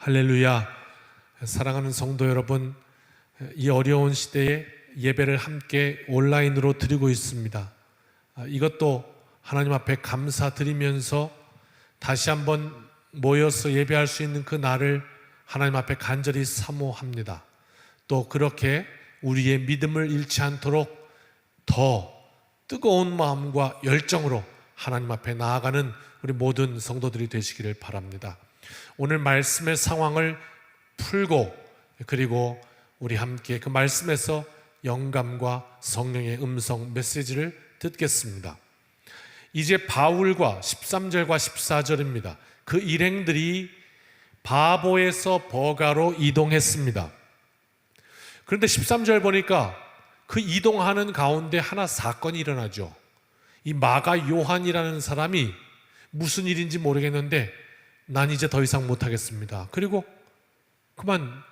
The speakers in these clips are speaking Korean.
할렐루야. 사랑하는 성도 여러분, 이 어려운 시대에 예배를 함께 온라인으로 드리고 있습니다. 이것도 하나님 앞에 감사드리면서 다시 한번 모여서 예배할 수 있는 그 날을 하나님 앞에 간절히 사모합니다. 또 그렇게 우리의 믿음을 잃지 않도록 더 뜨거운 마음과 열정으로 하나님 앞에 나아가는 우리 모든 성도들이 되시기를 바랍니다. 오늘 말씀의 상황을 풀고 그리고 우리 함께 그 말씀에서 영감과 성령의 음성 메시지를 듣겠습니다. 이제 바울과 13절과 14절입니다. 그 일행들이 바보에서 버가로 이동했습니다. 그런데 13절 보니까 그 이동하는 가운데 하나 사건이 일어나죠. 이 마가 요한이라는 사람이 무슨 일인지 모르겠는데 난 이제 더 이상 못하겠습니다. 그리고 그만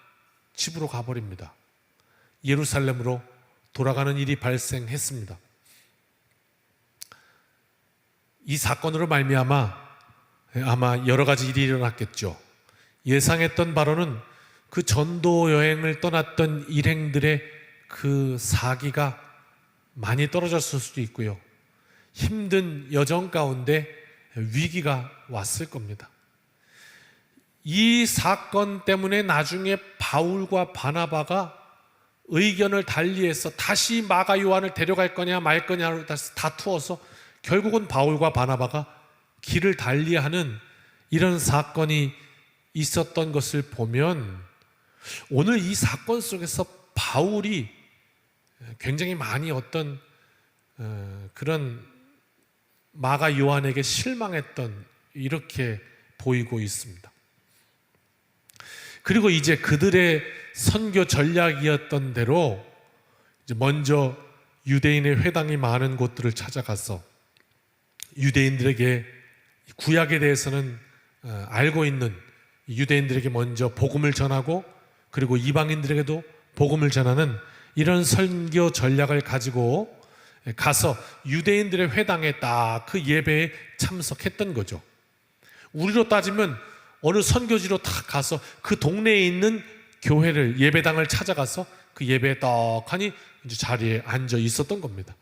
집으로 가버립니다. 예루살렘으로 돌아가는 일이 발생했습니다. 이 사건으로 말미암아 아마 여러 가지 일이 일어났겠죠. 예상했던 바로는 그 전도 여행을 떠났던 일행들의 그 사기가 많이 떨어졌을 수도 있고요. 힘든 여정 가운데 위기가 왔을 겁니다. 이 사건 때문에 나중에 바울과 바나바가 의견을 달리해서 다시 마가 요한을 데려갈 거냐 말 거냐로 다투어서 결국은 바울과 바나바가 길을 달리하는 이런 사건이 있었던 것을 보면 오늘 이 사건 속에서 바울이 굉장히 많이 어떤 그런 마가 요한에게 실망했던 이렇게 보이고 있습니다. 그리고 이제 그들의 선교 전략이었던 대로 이제 먼저 유대인의 회당이 많은 곳들을 찾아가서 유대인들에게 구약에 대해서는 알고 있는 유대인들에게 먼저 복음을 전하고 그리고 이방인들에게도 복음을 전하는 이런 선교 전략을 가지고 가서 유대인들의 회당에 딱 그 예배에 참석했던 거죠. 우리로 따지면 어느 선교지로 딱 가서 그 동네에 있는 교회를 예배당을 찾아가서 그 예배에 떡하니 이제 자리에 앉아 있었던 겁니다.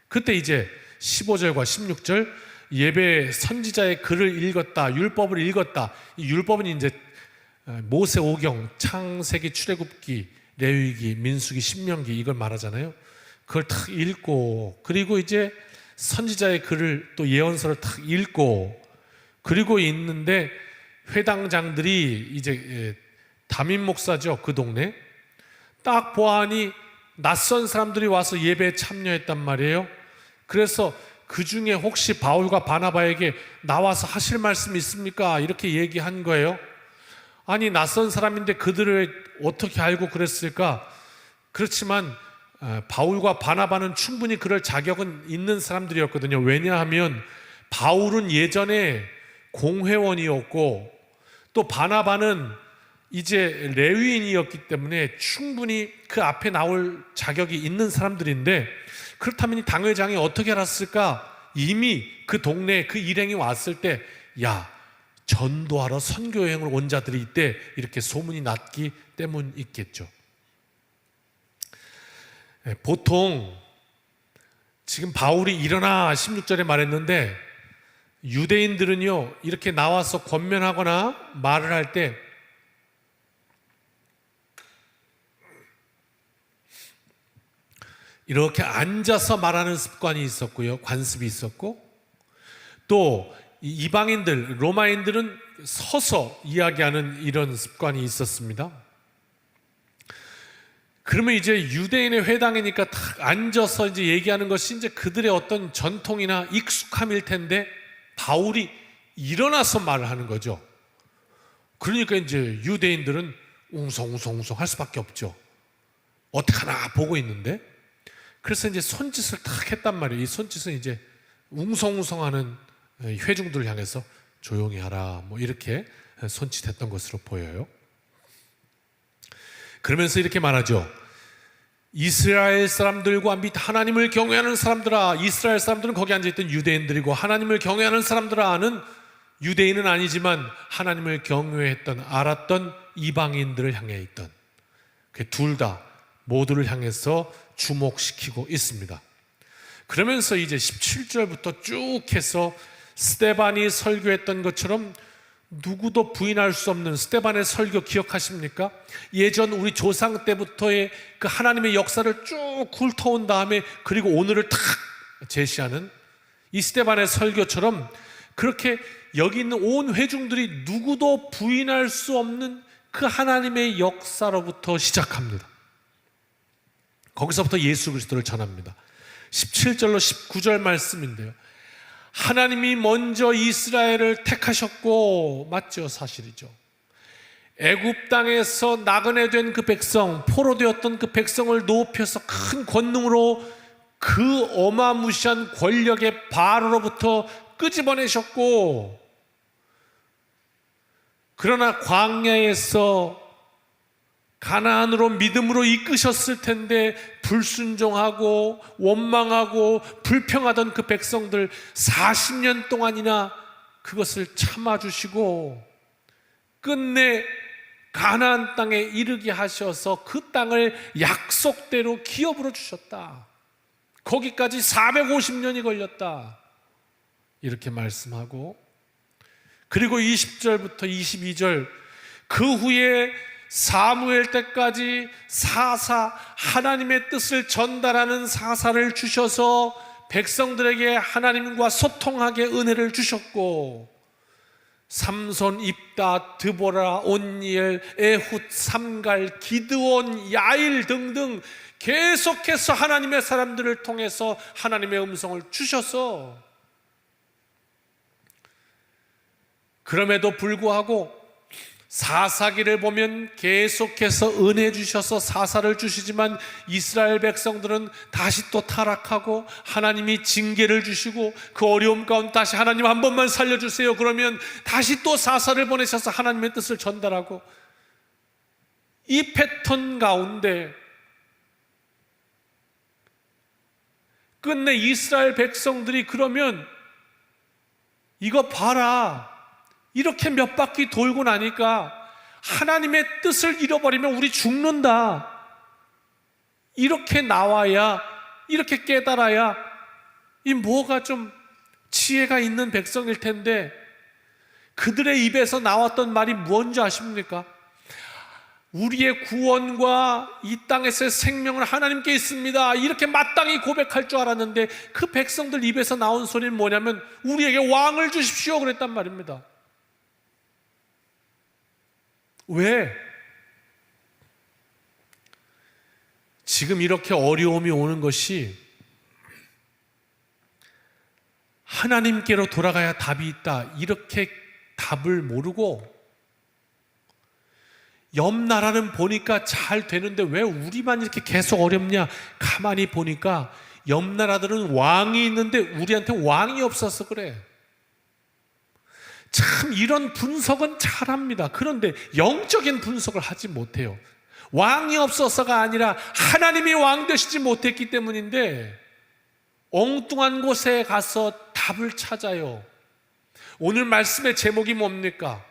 그때 이제 15절과 16절 예배 선지자의 글을 읽었다, 율법을 읽었다. 이 율법은 이제 모세 오경, 창세기, 출애굽기, 레위기, 민수기, 신명기 이걸 말하잖아요. 그걸 탁 읽고 그리고 이제 선지자의 글을 또 예언서를 탁 읽고 그리고 있는데 회당장들이 이제 담임 목사죠. 그 동네 딱 보아하니 낯선 사람들이 와서 예배에 참여했단 말이에요. 그래서 그 중에 혹시 바울과 바나바에게 나와서 하실 말씀 있습니까? 이렇게 얘기한 거예요. 아니 낯선 사람인데 그들을 어떻게 알고 그랬을까? 그렇지만 바울과 바나바는 충분히 그럴 자격은 있는 사람들이었거든요. 왜냐하면 바울은 예전에 공회원이었고 또 바나바는 이제 레위인이었기 때문에 충분히 그 앞에 나올 자격이 있는 사람들인데 그렇다면 이 당회장이 어떻게 알았을까? 이미 그 동네에 그 일행이 왔을 때 야, 전도하러 선교여행을 온 자들이 있대 이렇게 소문이 났기 때문이겠죠. 보통 지금 바울이 일어나 16절에 말했는데 유대인들은요 이렇게 나와서 권면하거나 말을 할 때 이렇게 앉아서 말하는 습관이 있었고요. 관습이 있었고 또 이방인들, 로마인들은 서서 이야기하는 이런 습관이 있었습니다. 그러면 이제 유대인의 회당이니까 딱 앉아서 이제 얘기하는 것이 이제 그들의 어떤 전통이나 익숙함일 텐데 바울이 일어나서 말을 하는 거죠. 그러니까 이제 유대인들은 웅성웅성 할 수밖에 없죠. 어떡하나 보고 있는데 그래서 이제 손짓을 탁 했단 말이에요. 이 손짓은 이제 웅성웅성하는 회중들을 향해서 조용히 하라 뭐 이렇게 손짓했던 것으로 보여요. 그러면서 이렇게 말하죠. 이스라엘 사람들과 및 하나님을 경외하는 사람들아. 이스라엘 사람들은 거기 앉아있던 유대인들이고 하나님을 경외하는 사람들아는 유대인은 아니지만 하나님을 경외했던, 알았던 이방인들을 향해 있던 그 둘 다 모두를 향해서 주목시키고 있습니다. 그러면서 이제 17절부터 쭉 해서 스데반이 설교했던 것처럼 누구도 부인할 수 없는 스데반의 설교 기억하십니까? 예전 우리 조상 때부터의 그 하나님의 역사를 쭉 훑어온 다음에 그리고 오늘을 탁 제시하는 이 스데반의 설교처럼 그렇게 여기 있는 온 회중들이 누구도 부인할 수 없는 그 하나님의 역사로부터 시작합니다. 거기서부터 예수 그리스도를 전합니다. 17절로 19절 말씀인데요, 하나님이 먼저 이스라엘을 택하셨고, 맞죠? 사실이죠. 애굽 땅에서 나그네 된 그 백성, 포로되었던 그 백성을 높여서 큰 권능으로 그 어마무시한 권력의 바로로부터 끄집어내셨고, 그러나 광야에서 가나안으로 믿음으로 이끄셨을 텐데 불순종하고 원망하고 불평하던 그 백성들 40년 동안이나 그것을 참아주시고 끝내 가나안 땅에 이르게 하셔서 그 땅을 약속대로 기업으로 주셨다. 거기까지 450년이 걸렸다. 이렇게 말씀하고, 그리고 20절부터 22절 그 후에 사무엘 때까지 사사, 하나님의 뜻을 전달하는 사사를 주셔서 백성들에게 하나님과 소통하게 은혜를 주셨고, 삼손, 입다, 드보라, 온니엘, 에훗, 삼갈, 기드온, 야일 등등 계속해서 하나님의 사람들을 통해서 하나님의 음성을 주셔서, 그럼에도 불구하고 사사기를 보면 계속해서 은혜 주셔서 사사를 주시지만 이스라엘 백성들은 다시 또 타락하고 하나님이 징계를 주시고 그 어려움 가운데 다시 하나님 한 번만 살려주세요 그러면 다시 또 사사를 보내셔서 하나님의 뜻을 전달하고, 이 패턴 가운데 끝내 이스라엘 백성들이 그러면 이거 봐라, 이렇게 몇 바퀴 돌고 나니까 하나님의 뜻을 잃어버리면 우리 죽는다, 이렇게 나와야, 이렇게 깨달아야 이 뭐가 좀 지혜가 있는 백성일 텐데, 그들의 입에서 나왔던 말이 뭔지 아십니까? 우리의 구원과 이 땅에서의 생명은 하나님께 있습니다, 이렇게 마땅히 고백할 줄 알았는데 그 백성들 입에서 나온 소리는 뭐냐면 우리에게 왕을 주십시오 그랬단 말입니다. 왜? 지금 이렇게 어려움이 오는 것이 하나님께로 돌아가야 답이 있다, 이렇게 답을 모르고 옆 나라는 보니까 잘 되는데 왜 우리만 이렇게 계속 어렵냐, 가만히 보니까 옆 나라들은 왕이 있는데 우리한테 왕이 없어서 그래. 참 이런 분석은 잘합니다. 그런데 영적인 분석을 하지 못해요. 왕이 없어서가 아니라 하나님이 왕 되시지 못했기 때문인데 엉뚱한 곳에 가서 답을 찾아요. 오늘 말씀의 제목이 뭡니까?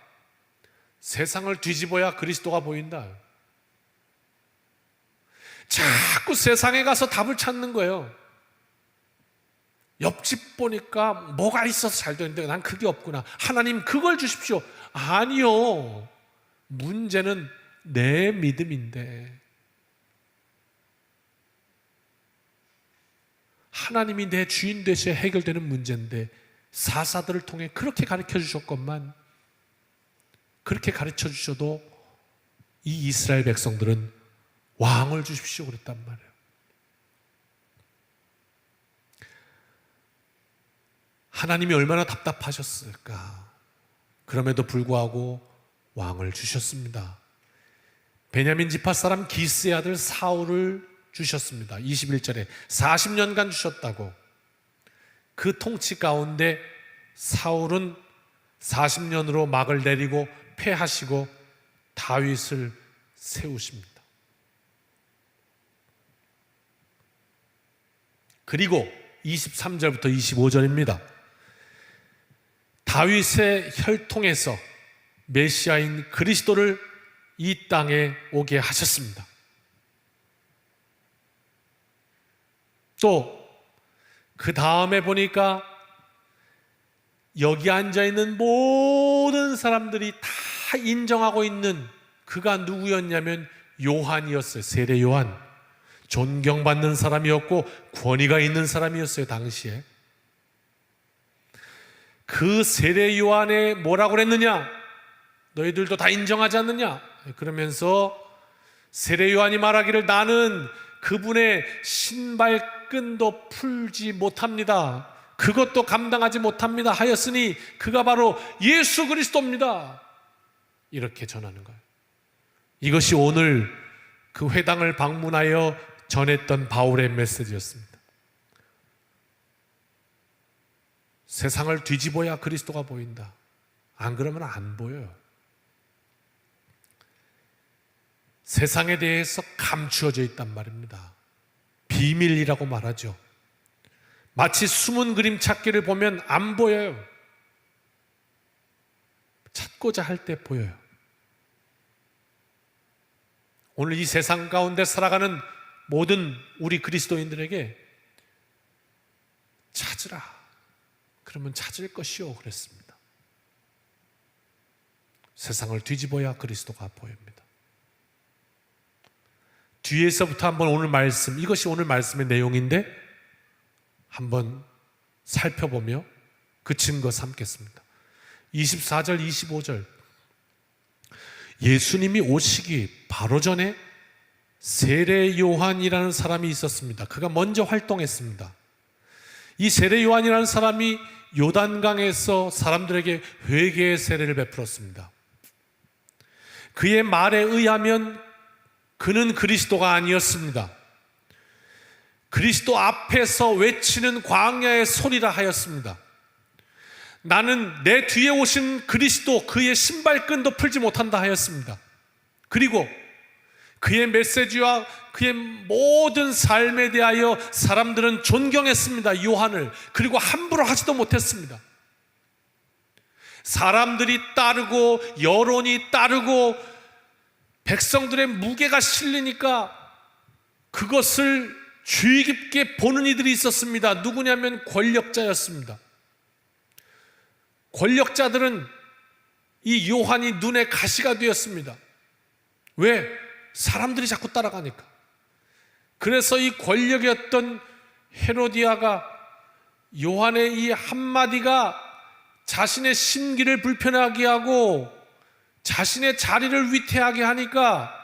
세상을 뒤집어야 그리스도가 보인다. 자꾸 세상에 가서 답을 찾는 거예요. 옆집 보니까 뭐가 있어서 잘 되는데 난 그게 없구나, 하나님 그걸 주십시오. 아니요, 문제는 내 믿음인데, 하나님이 내 주인 되셔야 해결되는 문제인데 사사들을 통해 그렇게 가르쳐 주셨건만, 그렇게 가르쳐 주셔도 이 이스라엘 백성들은 왕을 주십시오 그랬단 말이에요. 하나님이 얼마나 답답하셨을까. 그럼에도 불구하고 왕을 주셨습니다. 베냐민 지파 사람 기스의 아들 사울을 주셨습니다. 21절에 40년간 주셨다고. 그 통치 가운데 사울은 40년으로 막을 내리고 패하시고 다윗을 세우십니다. 그리고 23절부터 25절입니다. 다윗의 혈통에서 메시아인 그리스도를 이 땅에 오게 하셨습니다. 또 그 다음에 보니까 여기 앉아있는 모든 사람들이 다 인정하고 있는 그가 누구였냐면 요한이었어요. 세례 요한. 존경받는 사람이었고 권위가 있는 사람이었어요, 당시에. 그 세례 요한에 뭐라고 그랬느냐? 너희들도 다 인정하지 않느냐? 그러면서 세례 요한이 말하기를 나는 그분의 신발끈도 풀지 못합니다. 그것도 감당하지 못합니다 하였으니 그가 바로 예수 그리스도입니다. 이렇게 전하는 거예요. 이것이 오늘 그 회당을 방문하여 전했던 바울의 메시지였습니다. 세상을 뒤집어야 그리스도가 보인다. 안 그러면 안 보여요. 세상에 대해서 감추어져 있단 말입니다. 비밀이라고 말하죠. 마치 숨은 그림 찾기를 보면 안 보여요. 찾고자 할 때 보여요. 오늘 이 세상 가운데 살아가는 모든 우리 그리스도인들에게 찾으라. 그러면 찾을 것이요 그랬습니다. 세상을 뒤집어야 그리스도가 보입니다. 뒤에서부터 한번 오늘 말씀, 이것이 오늘 말씀의 내용인데 한번 살펴보며 그 증거 삼겠습니다. 24절 25절 예수님이 오시기 바로 전에 세례 요한이라는 사람이 있었습니다. 그가 먼저 활동했습니다. 이 세례 요한이라는 사람이 요단강에서 사람들에게 회개의 세례를 베풀었습니다. 그의 말에 의하면 그는 그리스도가 아니었습니다. 그리스도 앞에서 외치는 광야의 소리라 하였습니다. 나는 내 뒤에 오신 그리스도 그의 신발끈도 풀지 못한다 하였습니다. 그리고 그의 메시지와 그의 모든 삶에 대하여 사람들은 존경했습니다. 요한을. 그리고 함부로 하지도 못했습니다. 사람들이 따르고 여론이 따르고 백성들의 무게가 실리니까 그것을 주의 깊게 보는 이들이 있었습니다. 누구냐면 권력자였습니다. 권력자들은 이 요한이 눈에 가시가 되었습니다. 왜? 사람들이 자꾸 따라가니까. 그래서 이 권력이었던 헤로디아가 요한의 이 한마디가 자신의 심기를 불편하게 하고 자신의 자리를 위태하게 하니까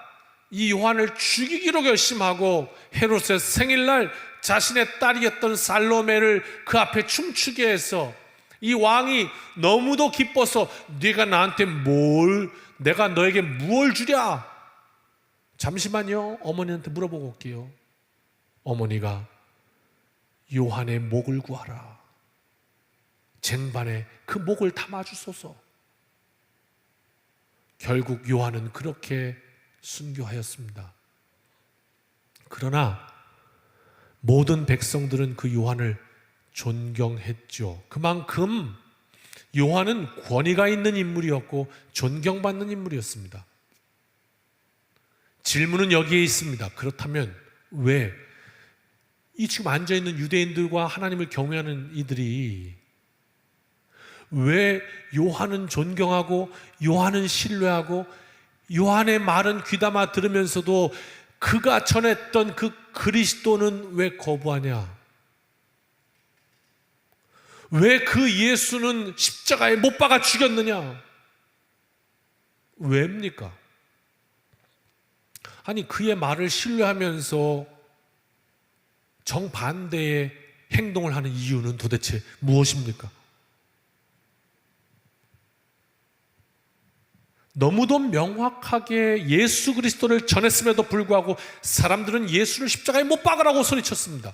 이 요한을 죽이기로 결심하고 헤롯의 생일날 자신의 딸이었던 살로메를 그 앞에 춤추게 해서 이 왕이 너무도 기뻐서 네가 나한테 내가 너에게 무엇을 주랴? 잠시만요, 어머니한테 물어보고 올게요. 어머니가 요한의 목을 구하라. 쟁반에 그 목을 담아주소서. 결국 요한은 그렇게 순교하였습니다. 그러나 모든 백성들은 그 요한을 존경했죠. 그만큼 요한은 권위가 있는 인물이었고 존경받는 인물이었습니다. 질문은 여기에 있습니다. 그렇다면 왜 이 지금 앉아있는 유대인들과 하나님을 경외하는 이들이 왜 요한은 존경하고 요한은 신뢰하고 요한의 말은 귀담아 들으면서도 그가 전했던 그 그리스도는 왜 거부하냐? 왜 그 예수는 십자가에 못 박아 죽였느냐? 왜입니까? 아니 그의 말을 신뢰하면서 정반대의 행동을 하는 이유는 도대체 무엇입니까? 너무도 명확하게 예수 그리스도를 전했음에도 불구하고 사람들은 예수를 십자가에 못 박으라고 소리쳤습니다.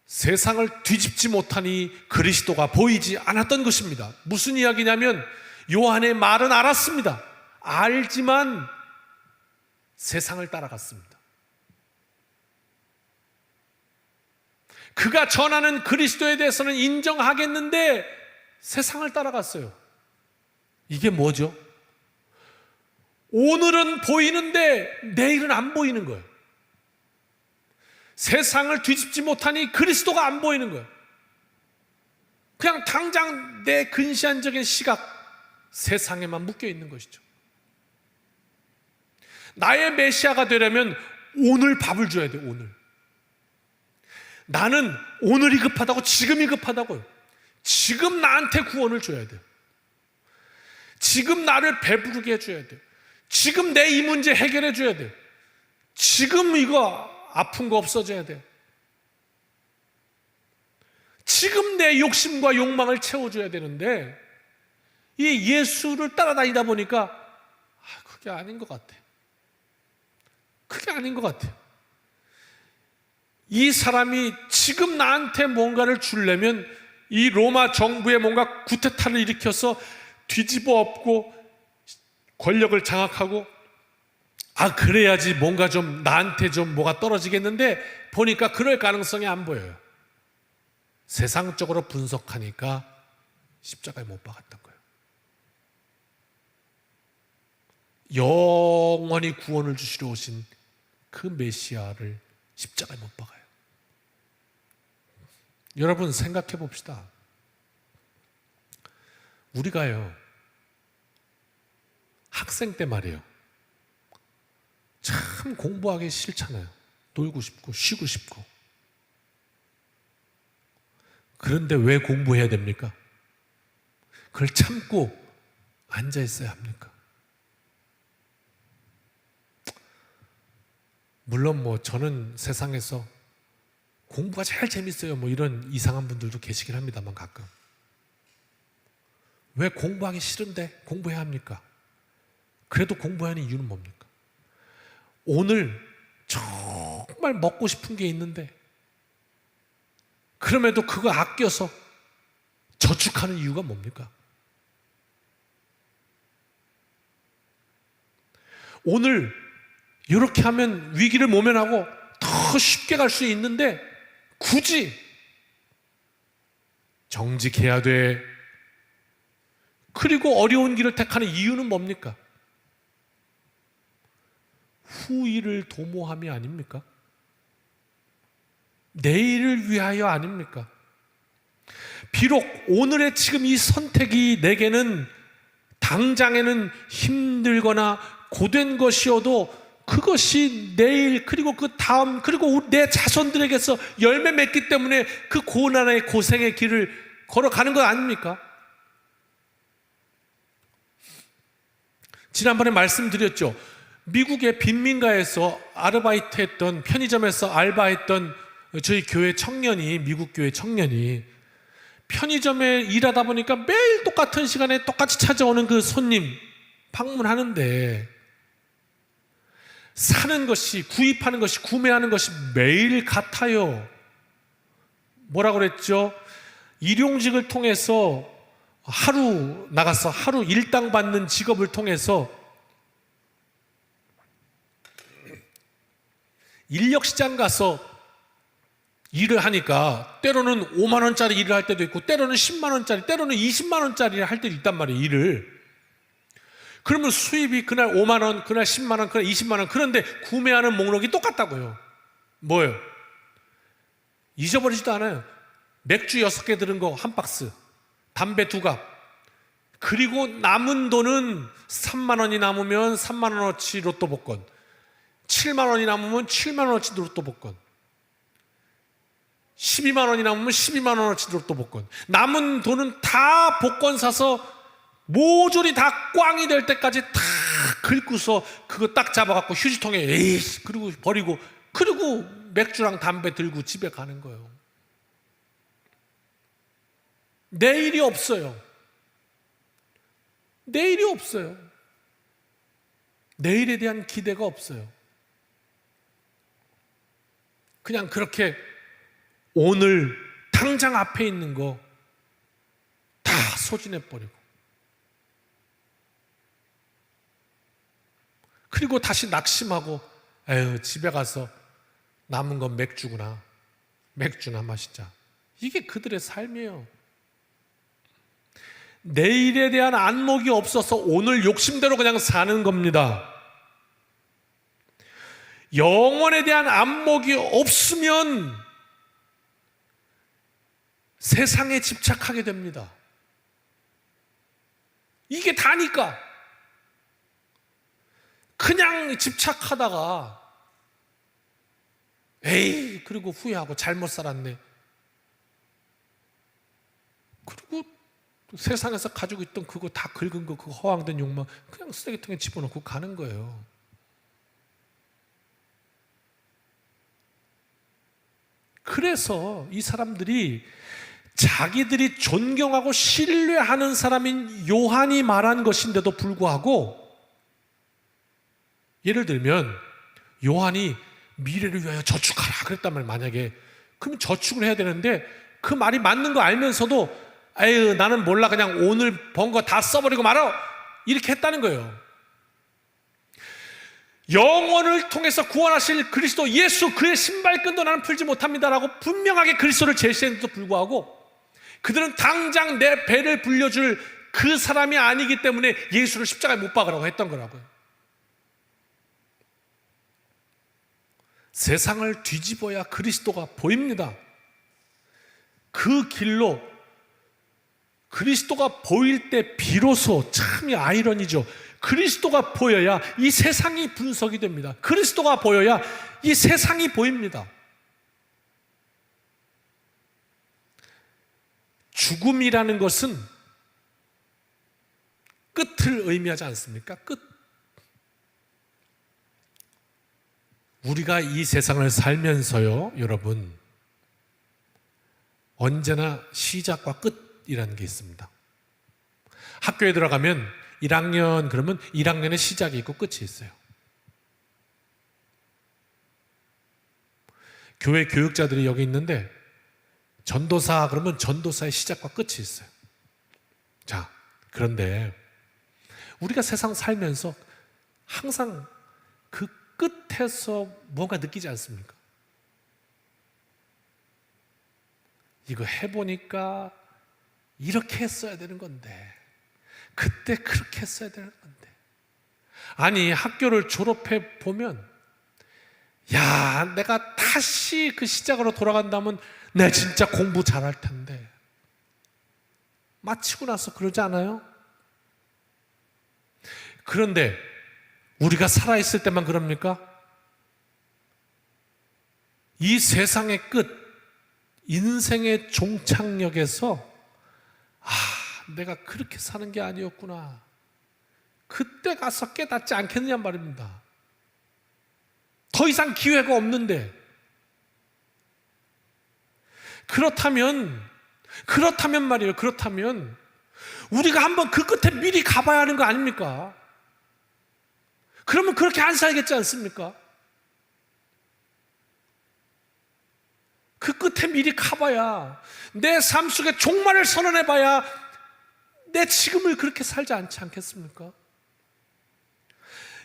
세상을 뒤집지 못하니 그리스도가 보이지 않았던 것입니다. 무슨 이야기냐면 요한의 말은 알았습니다. 알지만 세상을 따라갔습니다. 그가 전하는 그리스도에 대해서는 인정하겠는데 세상을 따라갔어요. 이게 뭐죠? 오늘은 보이는데 내일은 안 보이는 거예요. 세상을 뒤집지 못하니 그리스도가 안 보이는 거예요. 그냥 당장 내 근시안적인 시각, 세상에만 묶여 있는 것이죠. 나의 메시아가 되려면 오늘 밥을 줘야 돼요. 오늘. 나는 오늘이 급하다고, 지금이 급하다고요. 지금 나한테 구원을 줘야 돼요. 지금 나를 배부르게 해줘야 돼요. 지금 내 이 문제 해결해 줘야 돼요. 지금 이거 아픈 거 없어져야 돼요. 지금 내 욕심과 욕망을 채워줘야 되는데, 이 예수를 따라다니다 보니까 그게 아닌 것 같아. 그게 아닌 것 같아요. 이 사람이 지금 나한테 뭔가를 주려면 이 로마 정부에 뭔가 구테타를 일으켜서 뒤집어 엎고 권력을 장악하고, 그래야지 뭔가 좀 나한테 좀 뭐가 떨어지겠는데, 보니까 그럴 가능성이 안 보여요. 세상적으로 분석하니까 십자가에 못 박았던 거예요. 영원히 구원을 주시러 오신 그 메시아를 십자가에 못 박아요. 여러분 생각해 봅시다. 우리가요, 학생 때 말이에요, 참 공부하기 싫잖아요. 놀고 싶고 쉬고 싶고. 그런데 왜 공부해야 됩니까? 그걸 참고 앉아 있어야 합니까? 물론 저는 세상에서 공부가 제일 재밌어요 이런 이상한 분들도 계시긴 합니다만, 가끔. 왜 공부하기 싫은데 공부해야 합니까? 그래도 공부해야 하는 이유는 뭡니까? 오늘 정말 먹고 싶은 게 있는데, 그럼에도 그거 아껴서 저축하는 이유가 뭡니까? 오늘 이렇게 하면 위기를 모면하고 더 쉽게 갈 수 있는데 굳이 정직해야 돼. 그리고 어려운 길을 택하는 이유는 뭡니까? 후일을 도모함이 아닙니까? 내일을 위하여 아닙니까? 비록 오늘의 지금 이 선택이 내게는 당장에는 힘들거나 고된 것이어도, 그것이 내일, 그리고 그 다음, 그리고 내 자손들에게서 열매 맺기 때문에 그 고난의 고생의 길을 걸어가는 것 아닙니까? 지난번에 말씀드렸죠. 미국의 빈민가에서 아르바이트 했던, 편의점에서 알바했던 저희 교회 청년이, 미국 교회 청년이 편의점에 일하다 보니까 매일 똑같은 시간에 똑같이 찾아오는 그 손님 방문하는데, 사는 것이, 구입하는 것이, 구매하는 것이 매일 같아요. 뭐라고 그랬죠? 일용직을 통해서 하루 나가서 하루 일당 받는 직업을 통해서 인력시장 가서 일을 하니까 때로는 5만 원짜리 일을 할 때도 있고, 때로는 10만 원짜리, 때로는 20만 원짜리를 할 때도 있단 말이에요, 일을. 그러면 수입이 그날 5만 원, 그날 10만 원, 그날 20만 원. 그런데 구매하는 목록이 똑같다고요. 뭐예요? 잊어버리지도 않아요. 맥주 6개 들은 거 한 박스, 담배 2갑. 그리고 남은 돈은 3만 원이 남으면 3만 원어치 로또 복권, 7만 원이 남으면 7만 원어치 로또 복권, 12만 원이 남으면 12만 원어치 로또 복권. 남은 돈은 다 복권 사서 모조리 다 꽝이 될 때까지 다 긁고서 그거 딱 잡아갖고 휴지통에 에이씨 그리고 버리고, 그리고 맥주랑 담배 들고 집에 가는 거예요. 내일이 없어요. 내일이 없어요. 내일에 대한 기대가 없어요. 그냥 그렇게 오늘 당장 앞에 있는 거 다 소진해버리고, 그리고 다시 낙심하고, 에휴, 집에 가서 남은 건 맥주구나, 맥주나 마시자. 이게 그들의 삶이에요. 내일에 대한 안목이 없어서 오늘 욕심대로 그냥 사는 겁니다. 영원에 대한 안목이 없으면 세상에 집착하게 됩니다. 이게 다니까. 그냥 집착하다가 에이, 그리고 후회하고 잘못 살았네. 그리고 세상에서 가지고 있던 그거 다 긁은 거, 그거 허황된 욕망 그냥 쓰레기통에 집어넣고 가는 거예요. 그래서 이 사람들이 자기들이 존경하고 신뢰하는 사람인 요한이 말한 것인데도 불구하고, 예를 들면 요한이 미래를 위하여 저축하라 그랬단 말이에요. 만약에 그럼 저축을 해야 되는데 그 말이 맞는 거 알면서도 에휴, 나는 몰라, 그냥 오늘 번 거 다 써버리고 말아, 이렇게 했다는 거예요. 영혼을 통해서 구원하실 그리스도 예수, 그의 신발끈도 나는 풀지 못합니다라고 분명하게 그리스도를 제시했는데도 불구하고 그들은 당장 내 배를 불려줄 그 사람이 아니기 때문에 예수를 십자가에 못 박으라고 했던 거라고요. 세상을 뒤집어야 그리스도가 보입니다. 그 길로 그리스도가 보일 때 비로소, 참이 아이러니죠, 그리스도가 보여야 이 세상이 분석이 됩니다. 그리스도가 보여야 이 세상이 보입니다. 죽음이라는 것은 끝을 의미하지 않습니까? 끝. 우리가 이 세상을 살면서요, 여러분, 언제나 시작과 끝이라는 게 있습니다. 학교에 들어가면 1학년 그러면 1학년의 시작이 있고 끝이 있어요. 교회 교육자들이 여기 있는데 전도사 그러면 전도사의 시작과 끝이 있어요. 자, 그런데 우리가 세상 살면서 항상 그 끝에서 뭔가 느끼지 않습니까? 이거 해보니까 이렇게 했어야 되는 건데, 그때 그렇게 했어야 되는 건데. 아니, 학교를 졸업해 보면 야, 내가 다시 그 시작으로 돌아간다면 내 진짜 공부 잘할 텐데. 마치고 나서 그러지 않아요? 그런데 우리가 살아있을 때만 그럽니까? 이 세상의 끝, 인생의 종착역에서 내가 그렇게 사는 게 아니었구나, 그때 가서 깨닫지 않겠느냐 말입니다. 더 이상 기회가 없는데. 그렇다면 말이에요, 그렇다면 우리가 한번 그 끝에 미리 가봐야 하는 거 아닙니까? 그러면 그렇게 안 살겠지 않습니까? 그 끝에 미리 가봐야, 내 삶 속에 종말을 선언해봐야 내 지금을 그렇게 살지 않지 않겠습니까?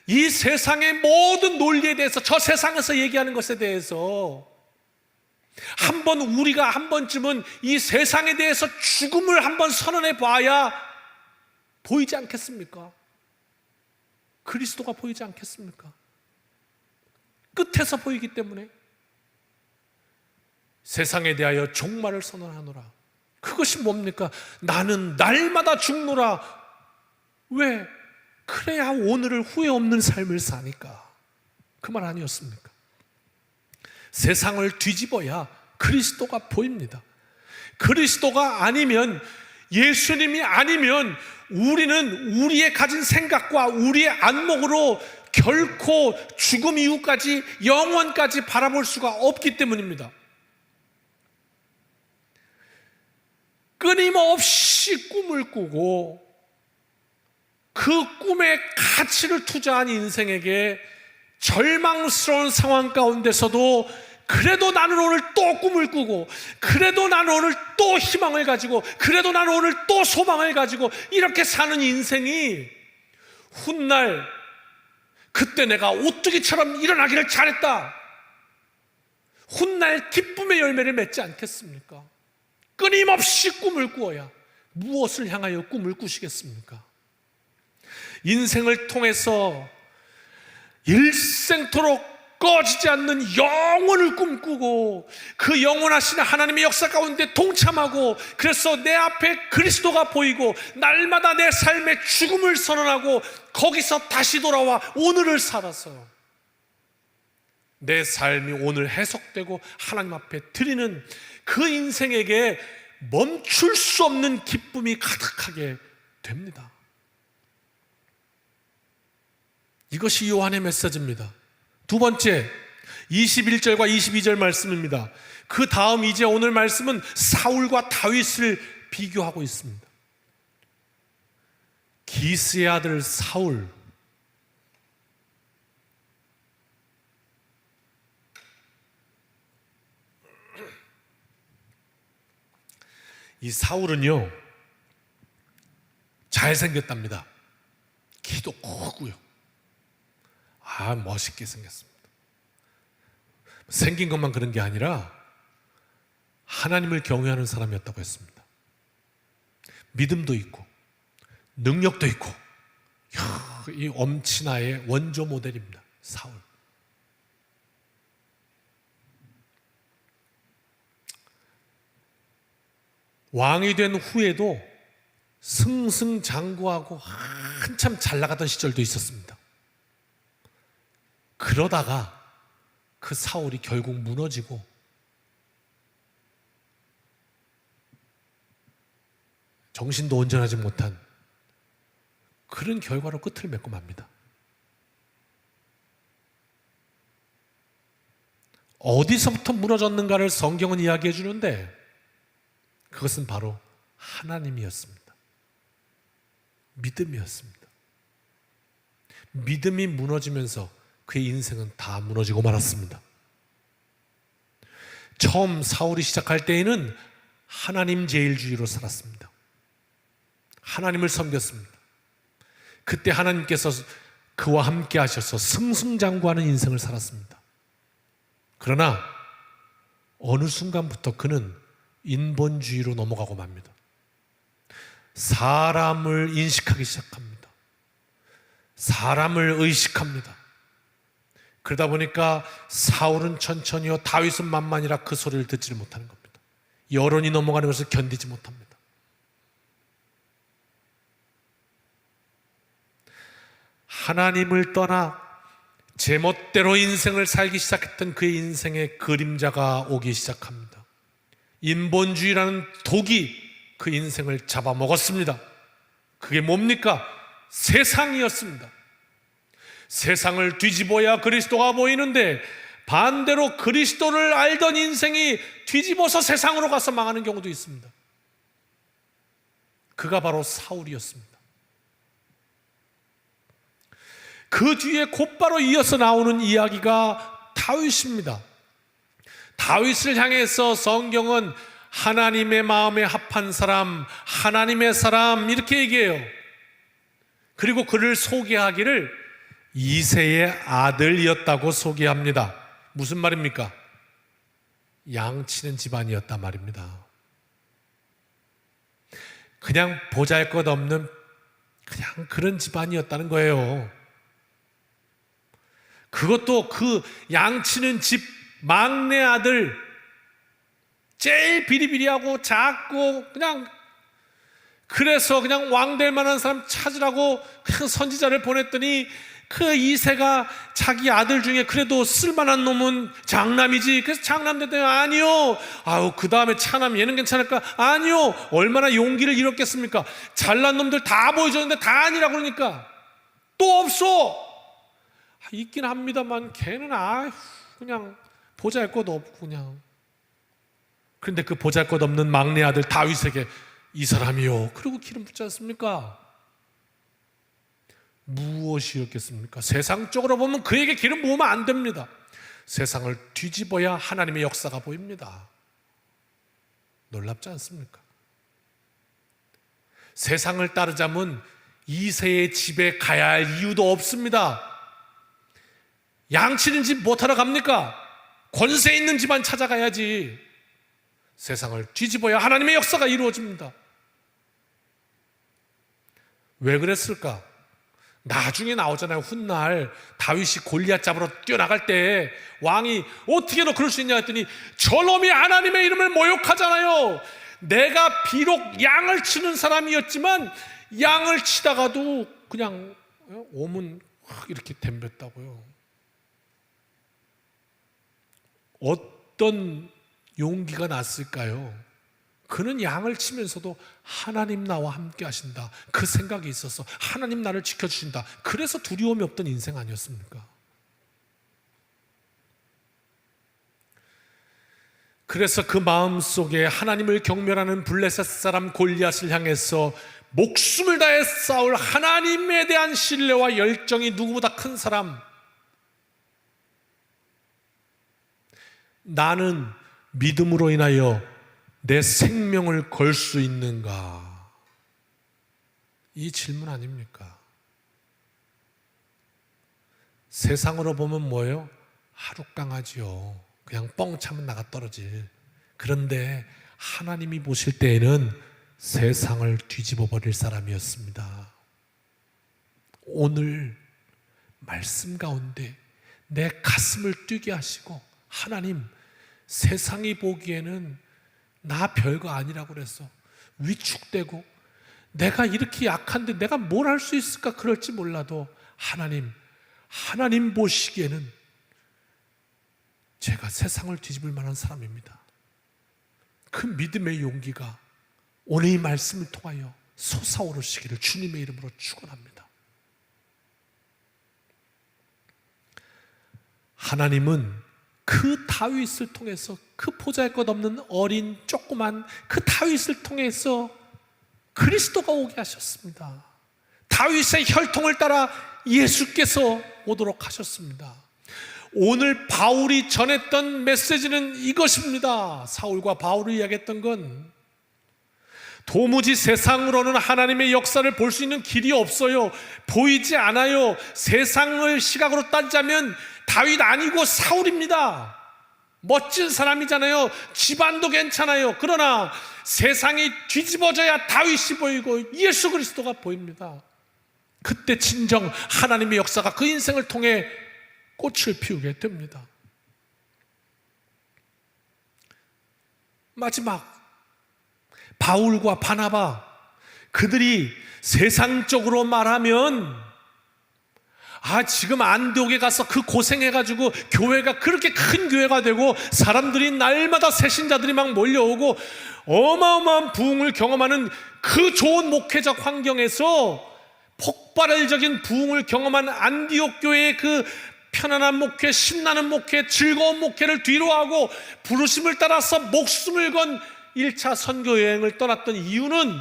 이 세상의 모든 논리에 대해서, 저 세상에서 얘기하는 것에 대해서 한번 우리가 한 번쯤은 이 세상에 대해서 죽음을 한번 선언해 봐야 보이지 않겠습니까? 그리스도가 보이지 않겠습니까? 끝에서 보이기 때문에 세상에 대하여 종말을 선언하노라. 그것이 뭡니까? 나는 날마다 죽노라. 왜? 그래야 오늘을 후회 없는 삶을 사니까. 그 말 아니었습니까? 세상을 뒤집어야 그리스도가 보입니다. 그리스도가 아니면, 예수님이 아니면 우리는 우리의 가진 생각과 우리의 안목으로 결코 죽음 이후까지, 영원까지 바라볼 수가 없기 때문입니다. 끊임없이 꿈을 꾸고 그 꿈에 가치를 투자한 인생에게 절망스러운 상황 가운데서도 그래도 나는 오늘 또 꿈을 꾸고, 그래도 나는 오늘 또 희망을 가지고, 그래도 나는 오늘 또 소망을 가지고, 이렇게 사는 인생이 훗날 그때 내가 오뚜기처럼 일어나기를 잘했다, 훗날 기쁨의 열매를 맺지 않겠습니까? 끊임없이 꿈을 꾸어야 무엇을 향하여 꿈을 꾸시겠습니까? 인생을 통해서 일생토록 꺼지지 않는 영혼을 꿈꾸고 그 영원하신 하나님의 역사 가운데 동참하고, 그래서 내 앞에 그리스도가 보이고 날마다 내 삶의 죽음을 선언하고 거기서 다시 돌아와 오늘을 살아서 내 삶이 오늘 해석되고 하나님 앞에 드리는 그 인생에게 멈출 수 없는 기쁨이 가득하게 됩니다. 이것이 요한의 메시지입니다. 두 번째, 21절과 22절 말씀입니다. 그 다음 이제 오늘 말씀은 사울과 다윗을 비교하고 있습니다. 기스의 아들 사울, 이 사울은요 잘생겼답니다. 키도 크고요, 멋있게 생겼습니다. 생긴 것만 그런 게 아니라 하나님을 경외하는 사람이었다고 했습니다. 믿음도 있고 능력도 있고, 이 엄친아의 원조 모델입니다. 사울. 왕이 된 후에도 승승장구하고 한참 잘 나가던 시절도 있었습니다. 그러다가 그 사울이 결국 무너지고 정신도 온전하지 못한 그런 결과로 끝을 맺고 맙니다. 어디서부터 무너졌는가를 성경은 이야기해 주는데 그것은 바로 하나님이었습니다. 믿음이었습니다. 믿음이 무너지면서 그의 인생은 다 무너지고 말았습니다. 처음 사울이 시작할 때에는 하나님 제일주의로 살았습니다. 하나님을 섬겼습니다. 그때 하나님께서 그와 함께 하셔서 승승장구하는 인생을 살았습니다. 그러나 어느 순간부터 그는 인본주의로 넘어가고 맙니다. 사람을 인식하기 시작합니다. 사람을 의식합니다. 그러다 보니까 사울은 천천히요, 다윗은 만만이라 그 소리를 듣지를 못하는 겁니다. 여론이 넘어가는 것을 견디지 못합니다. 하나님을 떠나 제멋대로 인생을 살기 시작했던 그의 인생에 그림자가 오기 시작합니다. 인본주의라는 독이 그 인생을 잡아먹었습니다. 그게 뭡니까? 세상이었습니다. 세상을 뒤집어야 그리스도가 보이는데 반대로 그리스도를 알던 인생이 뒤집어서 세상으로 가서 망하는 경우도 있습니다. 그가 바로 사울이었습니다. 그 뒤에 곧바로 이어서 나오는 이야기가 다윗입니다. 다윗을 향해서 성경은 하나님의 마음에 합한 사람, 하나님의 사람 이렇게 얘기해요. 그리고 그를 소개하기를 이새의 아들이었다고 소개합니다. 무슨 말입니까? 양치는 집안이었단 말입니다. 그냥 보잘것없는 그냥 그런 집안이었다는 거예요. 그것도 그 양치는 집 막내 아들, 제일 비리비리하고 작고 그냥, 그래서 그냥 왕 될 만한 사람 찾으라고 그냥 선지자를 보냈더니 그 이새가 자기 아들 중에 그래도 쓸만한 놈은 장남이지. 그래서 장남 됐더니 아니요. 그 다음에 차남, 얘는 괜찮을까? 아니요. 얼마나 용기를 잃었겠습니까? 잘난 놈들 다 보여줬는데 다 아니라 그러니까 또 없어. 있긴 합니다만 걔는 그냥 보잘것 없고 그냥. 그런데 그 보잘것 없는 막내 아들 다윗에게 이 사람이요, 그리고 기름 붓지 않습니까? 무엇이었겠습니까? 세상적으로 보면 그에게 기름 부으면 안 됩니다. 세상을 뒤집어야 하나님의 역사가 보입니다. 놀랍지 않습니까? 세상을 따르자면 이새의 집에 가야 할 이유도 없습니다. 양치는 집 못하러 갑니까? 권세 있는 집안 찾아가야지. 세상을 뒤집어야 하나님의 역사가 이루어집니다. 왜 그랬을까? 나중에 나오잖아요. 훗날 다윗이 골리앗 잡으러 뛰어나갈 때 왕이 어떻게 너 그럴 수 있냐 했더니 저놈이 하나님의 이름을 모욕하잖아요. 내가 비록 양을 치는 사람이었지만 양을 치다가도 그냥 오문 확 이렇게 덤볐다고요. 어떤 용기가 났을까요? 그는 양을 치면서도 하나님 나와 함께 하신다, 그 생각이 있어서 하나님 나를 지켜주신다. 그래서 두려움이 없던 인생 아니었습니까? 그래서 그 마음속에 하나님을 경멸하는 블레셋 사람 골리앗을 향해서 목숨을 다해 싸울 하나님에 대한 신뢰와 열정이 누구보다 큰 사람, 나는 믿음으로 인하여 내 생명을 걸 수 있는가? 이 질문 아닙니까? 세상으로 보면 뭐예요? 하룻강아지요. 그냥 뻥 차면 나가 떨어질. 그런데 하나님이 보실 때에는 세상을 뒤집어 버릴 사람이었습니다. 오늘 말씀 가운데 내 가슴을 뛰게 하시고, 하나님, 세상이 보기에는 나 별거 아니라고 그래서 위축되고 내가 이렇게 약한데 내가 뭘 할 수 있을까 그럴지 몰라도 하나님 보시기에는 제가 세상을 뒤집을 만한 사람입니다. 그 믿음의 용기가 오늘 이 말씀을 통하여 솟아오르시기를 주님의 이름으로 축원합니다. 하나님은 그 다윗을 통해서, 그 보잘것없는 어린 조그만 그 다윗을 통해서 그리스도가 오게 하셨습니다. 다윗의 혈통을 따라 예수께서 오도록 하셨습니다. 오늘 바울이 전했던 메시지는 이것입니다. 사울과 바울이 이야기했던 건 도무지 세상으로는 하나님의 역사를 볼 수 있는 길이 없어요. 보이지 않아요. 세상을 시각으로 따지자면 다윗 아니고 사울입니다. 멋진 사람이잖아요. 집안도 괜찮아요. 그러나 세상이 뒤집어져야 다윗이 보이고 예수 그리스도가 보입니다. 그때 진정 하나님의 역사가 그 인생을 통해 꽃을 피우게 됩니다. 마지막 바울과 바나바, 그들이 세상적으로 말하면 지금 안디옥에 가서 그 고생해가지고 교회가 그렇게 큰 교회가 되고 사람들이 날마다 새신자들이 막 몰려오고 어마어마한 부흥을 경험하는 그 좋은 목회적 환경에서 폭발적인 부흥을 경험한 안디옥 교회의 그 편안한 목회, 신나는 목회, 즐거운 목회를 뒤로하고 부르심을 따라서 목숨을 건 1차 선교 여행을 떠났던 이유는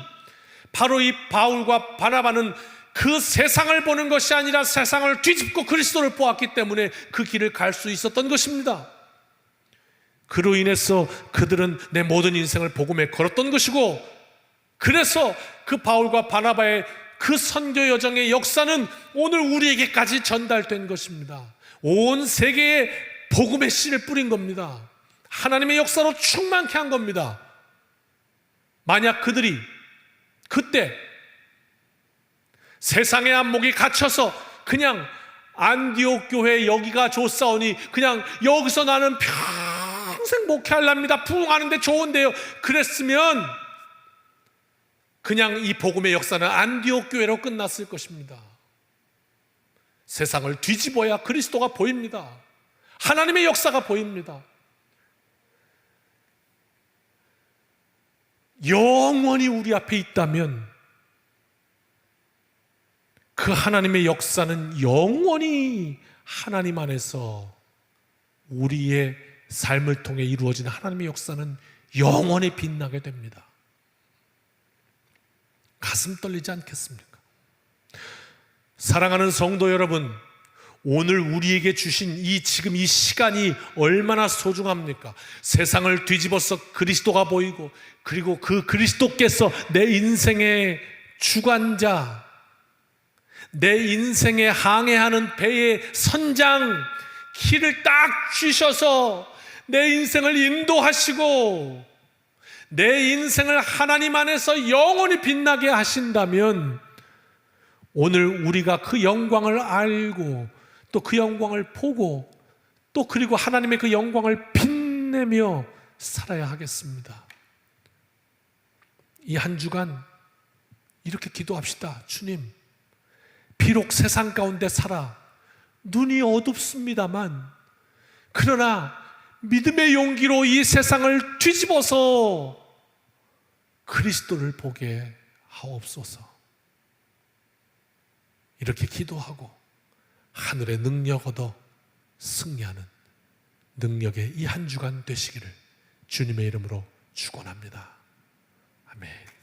바로 이 바울과 바나바는 그 세상을 보는 것이 아니라 세상을 뒤집고 그리스도를 보았기 때문에 그 길을 갈 수 있었던 것입니다. 그로 인해서 그들은 내 모든 인생을 복음에 걸었던 것이고, 그래서 그 바울과 바나바의 그 선교 여정의 역사는 오늘 우리에게까지 전달된 것입니다. 온 세계에 복음의 씨를 뿌린 겁니다. 하나님의 역사로 충만케 한 겁니다. 만약 그들이 그때 세상의 안목이 갇혀서 그냥 안디옥 교회 여기가 좋사오니 그냥 여기서 나는 평생 목회하랍니다, 부흥하는데 좋은데요, 그랬으면 그냥 이 복음의 역사는 안디옥 교회로 끝났을 것입니다. 세상을 뒤집어야 그리스도가 보입니다. 하나님의 역사가 보입니다. 영원히 우리 앞에 있다면 그 하나님의 역사는 영원히 하나님 안에서 우리의 삶을 통해 이루어지는 하나님의 역사는 영원히 빛나게 됩니다. 가슴 떨리지 않겠습니까? 사랑하는 성도 여러분, 오늘 우리에게 주신 지금 이 시간이 얼마나 소중합니까? 세상을 뒤집어서 그리스도가 보이고, 그리고 그 그리스도께서 내 인생의 주관자, 내 인생에 항해하는 배의 선장, 키를 딱 쥐셔서 내 인생을 인도하시고 내 인생을 하나님 안에서 영원히 빛나게 하신다면 오늘 우리가 그 영광을 알고 또 그 영광을 보고 또 그리고 하나님의 그 영광을 빛내며 살아야 하겠습니다. 이 한 주간 이렇게 기도합시다. 주님, 비록 세상 가운데 살아 눈이 어둡습니다만 그러나 믿음의 용기로 이 세상을 뒤집어서 그리스도를 보게 하옵소서. 이렇게 기도하고 하늘의 능력 얻어 승리하는 능력의 이 한 주간 되시기를 주님의 이름으로 축원합니다. 아멘.